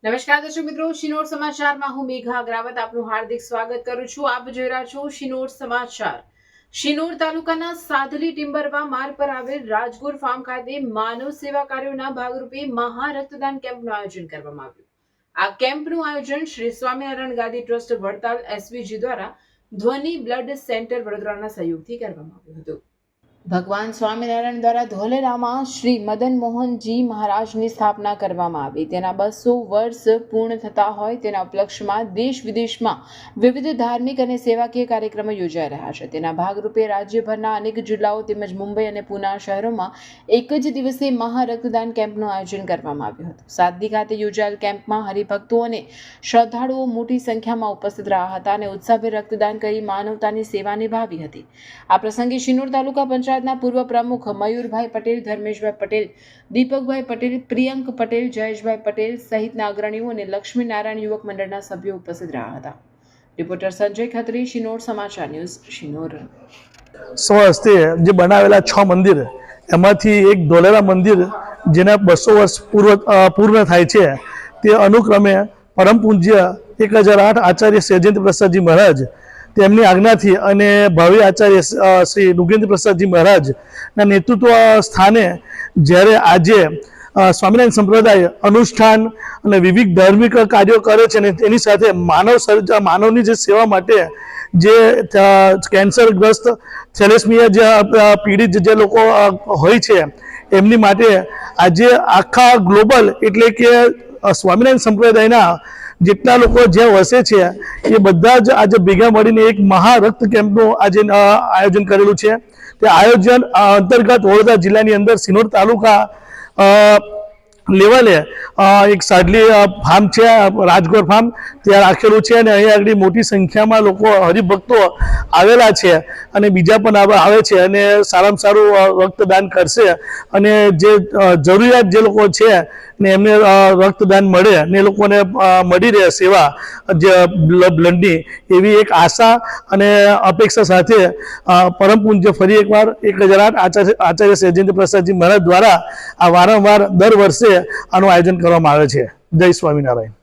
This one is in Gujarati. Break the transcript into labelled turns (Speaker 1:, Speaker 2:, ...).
Speaker 1: નમસ્કાર દર્શક મિત્રો, શિનોર સમાચારમાં હું મેઘા અગ્રાવત આપનું હાર્દિક સ્વાગત કરું છું। આપ જોઈ રહ્યા છો શિનોર સમાચાર। શિનોર તાલુકાના સાધલી ટિમ્બરવા માર્ગ પર આવેલ રાજગોર ફાર્મ ખાતે માનવ સેવા કાર્યોના ભાગરૂપે મહા રક્તદાન કેમ્પનું આયોજન કરવામાં આવ્યું। આ કેમ્પનું આયોજન શ્રી સ્વામિનારાયણ ગાદી ટ્રસ્ટ વડતાલ SVG દ્વારા ધ્વનિ બ્લડ સેન્ટર વડોદરાના સહયોગથી કરવામાં આવ્યું હતું। ભગવાન સ્વામિનારાયણ દ્વારા ધોલેરામાં શ્રી મદન મોહનજી મહારાજની સ્થાપના કરવામાં આવી। તેના 200 વર્ષ પૂર્ણ થતા હોય તેના ઉપલક્ષમાં દેશ વિદેશમાં વિવિધ ધાર્મિક અને સેવાકીય કાર્યક્રમો યોજાઈ રહ્યા છે। તેના ભાગરૂપે રાજ્યભરના અનેક જિલ્લાઓ તેમજ મુંબઈ અને પુના શહેરોમાં એક જ દિવસે મહા રક્તદાન કેમ્પનું આયોજન કરવામાં આવ્યું હતું। સાદડી ખાતે યોજાયેલ કેમ્પમાં હરિભક્તો અને શ્રદ્ધાળુઓ મોટી સંખ્યામાં ઉપસ્થિત રહ્યા હતા અને ઉત્સાહભેર રક્તદાન કરી માનવતાની સેવા નિભાવી હતી। આ પ્રસંગે શિનોર તાલુકા પંચાયત પૂર્વ પ્રમુખ મયુરભાઈ પટેલ, ધર્મેશભાઈ પટેલ, દીપકભાઈ પટેલ, પ્રિયંક પટેલ, જયેશભાઈ પટેલ સહિતના અગ્રણીઓ અને લક્ષ્મી નારાયણ યુવક મંડળના સભ્યો ઉપસ્થિત રહ્યા હતા। રિપોર્ટર સંજય ખત્રી, શિનોર સમાચાર ન્યૂઝ, શિનોર।
Speaker 2: સ્વહસ્તે જે બનાવેલા 6 મંદિર એમાંથી એક ધોલેરા મંદિર જેના 200 વર્ષ પૂર્ણ થાય છે તે અનુક્રમે પરમ પૂજ્ય 1008 આચાર્ય સૈજેન્દ્ર પ્રસાદજી મહારાજ તેમની આજ્ઞાથી અને ભાવિ આચાર્ય શ્રી નુગેન્દ્ર પ્રસાદજી મહારાજના નેતૃત્વ સ્થાને જ્યારે આજે સ્વામિનારાયણ સંપ્રદાય અનુષ્ઠાન અને વિવિધ ધાર્મિક કાર્યો કરે છે અને તેની સાથે માનવની જે સેવા માટે જે કેન્સરગ્રસ્ત થેલેસમિયા જે પીડિત જે લોકો હોય છે એમની માટે આજે આખા ગ્લોબલ એટલે કે સ્વામિનારાયણ સંપ્રદાયના જેટલા લોકો જ્યાં વસે છે એ બધા જ આજે ભેગા મળીને એક મહા રક્ત કેમ્પનું આજે આયોજન કરેલું છે। તે આયોજન અંતર્ગત વડોદરા જિલ્લાની અંદર શિનોર તાલુકા લેવલે એક સાડલી ફાર્મ છે, રાજગોર ફાર્મ, ત્યાં રાખેલું છે અને અહીં આગળ મોટી સંખ્યામાં લોકો હરિભક્તો આવેલા છે અને બીજા પણ આવે છે અને સારામાં સારું રક્તદાન કરશે અને જે જરૂરિયાત જે લોકો છે ને એમને રક્તદાન મળે ને એ લોકોને મળી રહે સેવા જે બ્લડની, એવી એક આશા અને અપેક્ષા સાથે પરમ પૂજ્ય ફરી એકવાર 1008 આચાર્ય સૈજેન્દ્ર પ્રસાદજી મહારાજ દ્વારા આ વારંવાર દર વર્ષે આનું આયોજન કરવામાં આવે છે। જય સ્વામિનારાયણ।